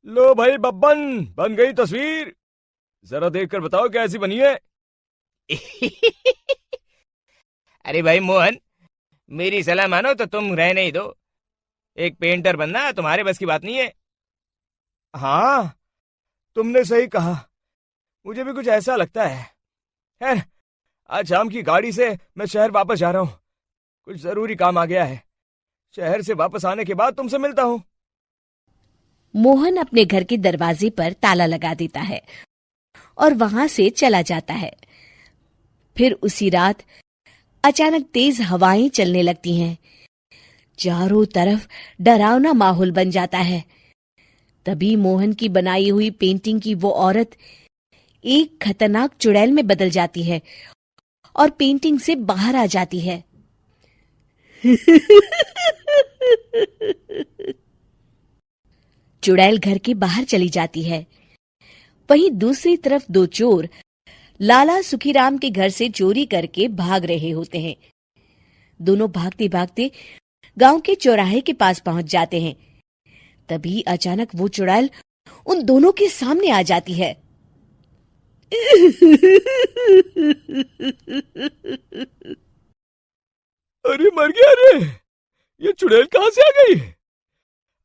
लो भाई बब्बन, बन गई तस्वीर। जरा देखकर बताओ कैसी बनी है। अरे भाई मोहन, मेरी सलाह मानो तो तुम रहने ही दो। एक पेंटर बनना तुम्हारे बस की बात नहीं है। हाँ, तुमने सही कहा। मुझे भी कुछ ऐसा लगता है। खैर, आज शाम की गाड़ी से मैं शहर वापस जा रहा हूँ। कुछ जरूरी काम आ गया है। शहर से वापस आने के बाद तुमसे मिलता हूँ। मोहन अपने घर के दरवाजे पर ताला लगा देता है और वहां से चला जाता है। फिर उसी रात अचानक तेज हवाएं चलने लगती हैं। चारों तरफ डरावना माहौल बन जाता है। तभी मोहन की बनाई हुई पेंटिंग की वो औरत एक खतरनाक चुड़ैल में बदल जाती है और पेंटिंग से बाहर आ जाती है। चुड़ैल घर के बाहर चली जाती है। वहीं दूसरी तरफ दो चोर लाला सुखीराम के घर से चोरी करके भाग रहे होते हैं। दोनों भागते भागते गांव के चौराहे के पास पहुंच जाते हैं। तभी अचानक वो चुड़ैल उन दोनों के सामने आ जाती है। अरे मर गया रे! ये चुड़ैल कहाँ से आ गई?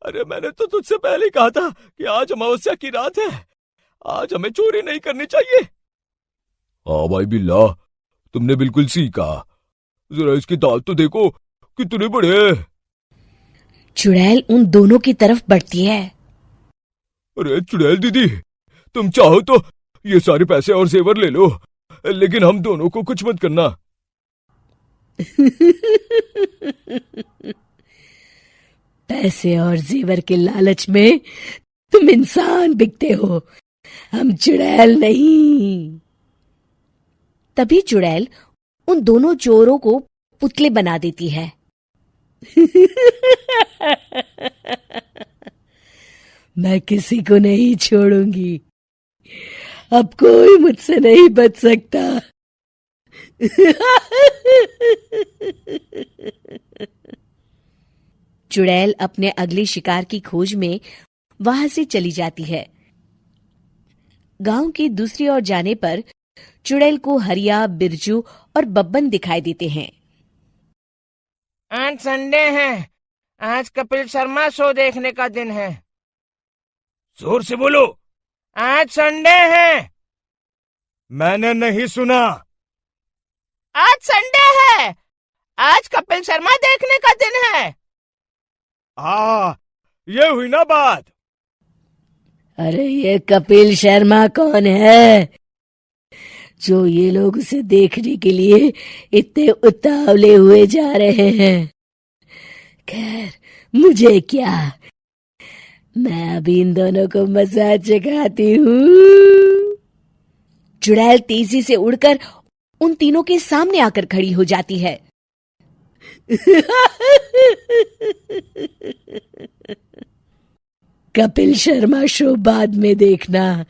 अरे मैंने तो तुझसे पहले ही कहा था कि आज अमावस्या की रात है। आज हमें चोरी नहीं करनी चाहिए। हाँ भाई बिल्ला, तुमने बिल्कुल सही कहा। जरा इसके दांत तो देखो, कितने बड़े हैं। चुड़ैल उन दोनों की तरफ बढ़ती है। अरे चुड़ैल दीदी, तुम चाहो तो ये सारे पैसे और जेवर ले लो, लेकिन हम दोनों को कुछ मत करना। पैसे और जेवर के लालच में तुम इंसान बिकते हो, हम चुड़ैल नहीं। तभी चुड़ैल उन दोनों चोरों को पुतले बना देती है। मैं किसी को नहीं छोड़ूंगी। अब कोई मुझसे नहीं बच सकता। चुड़ैल अपने अगले शिकार की खोज में वहां से चली जाती है। गांव की दूसरी ओर जाने पर चुड़ैल को हरिया, बिरजू और बब्बन दिखाई देते हैं। आज संडे है, आज कपिल शर्मा शो देखने का दिन है। जोर से बोलो। आज संडे है। मैंने नहीं सुना। आज संडे है। आज कपिल शर्मा देखने का दिन है। हाँ, ये हुई ना बात। अरे ये कपिल शर्मा कौन है जो ये लोग उसे देखने के लिए इतने उतावले हुए जा रहे हैं? खैर, मुझे क्या, मैं अभी इन दोनों को मसाज चखाती हूँ। चुड़ैल तेजी से उड़कर उन तीनों के सामने आकर खड़ी हो जाती है। कपिल शर्मा शो बाद में देखना,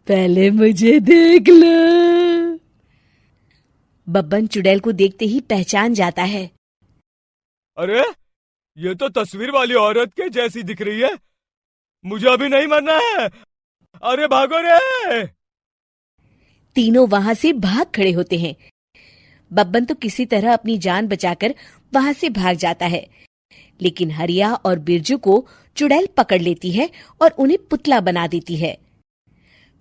पहले मुझे देख लो। बब्बन चुड़ैल को देखते ही पहचान जाता है। अरे ये तो तस्वीर वाली औरत के जैसी दिख रही है। मुझे अभी नहीं मरना है। अरे भागो रे! तीनों वहां से भाग खड़े होते हैं। बब्बन तो किसी तरह अपनी जान बचाकर वहां से भाग जाता है, लेकिन हरिया और बिरजू को चुड़ैल पकड़ लेती है और उन्हें पुतला बना देती है।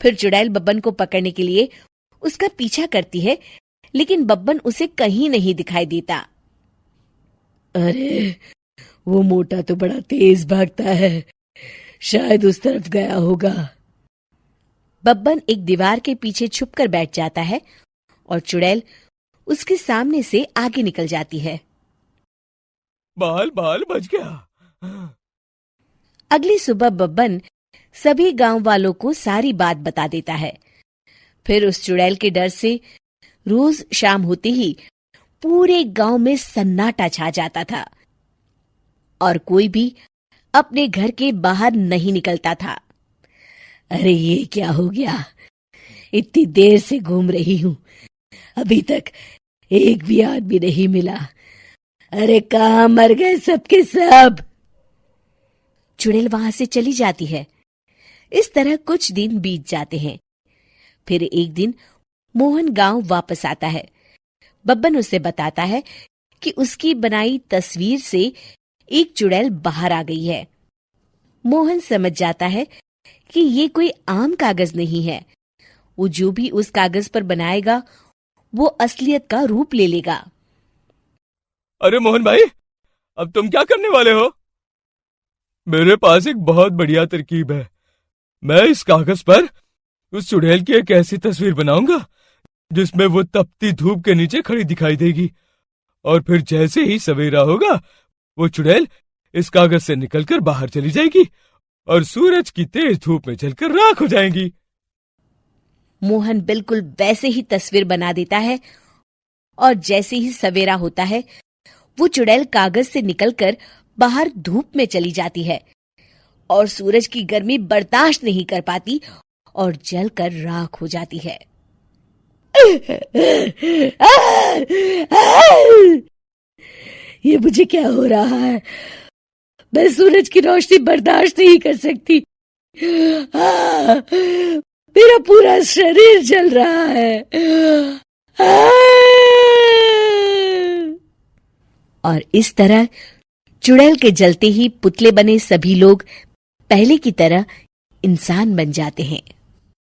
फिर चुड़ैल बब्बन को पकड़ने के लिए उसका पीछा करती है, लेकिन बब्बन उसे कहीं नहीं दिखाई देता। अरे वो मोटा तो बड़ा तेज भागता है, शायद उस तरफ गया होगा। बब्बन एक दीवार के पीछे छुपकर बैठ जाता है और चुड़ैल उसके सामने से आगे निकल जाती है। बाल बाल बच गया। अगली सुबह बब्बन सभी गांव वालों को सारी बात बता देता है। फिर उस चुड़ैल के डर से रोज शाम होते ही पूरे गांव में सन्नाटा छा जाता था और कोई भी अपने घर के बाहर नहीं निकलता था। अरे ये क्या हो गया? इतनी देर से घूम रही हूं, अभी तक एक भी आदमी नहीं मिला। अरे कहाँ मर गए सबके सब? चुड़ैल वहां से चली जाती है। इस तरह कुछ दिन बीत जाते हैं। फिर एक दिन मोहन गांव वापस आता है। बब्बन उसे बताता है कि उसकी बनाई तस्वीर से एक चुड़ैल बाहर आ गई है। मोहन समझ जाता है कि ये कोई आम कागज नहीं है। वो जो भी उस कागज पर बनाएगा वो असलियत का रूप ले लेगा। अरे मोहन भाई, अब तुम क्या करने वाले हो? मेरे पास एक बहुत बढ़िया तरकीब है। मैं इस कागज पर उस चुड़ैल की एक ऐसी तस्वीर बनाऊंगा जिसमें वो तपती धूप के नीचे खड़ी दिखाई देगी, और फिर जैसे ही सवेरा होगा वो चुड़ैल इस कागज से निकलकर बाहर चली जाएगी और सूरज की तेज धूप में जलकर राख हो जाएंगी। मोहन बिल्कुल वैसे ही तस्वीर बना देता है और जैसे ही सवेरा होता है वो चुड़ैल कागज से निकलकर बाहर धूप में चली जाती है और सूरज की गर्मी बर्दाश्त नहीं कर पाती और जलकर राख हो जाती है। ये मुझे क्या हो रहा है? मैं सूरज की रोशनी बर्दाश्त नहीं कर सकती। मेरा पूरा शरीर जल रहा है। और इस तरह चुड़ैल के जलते ही पुतले बने सभी लोग पहले की तरह इंसान बन जाते हैं।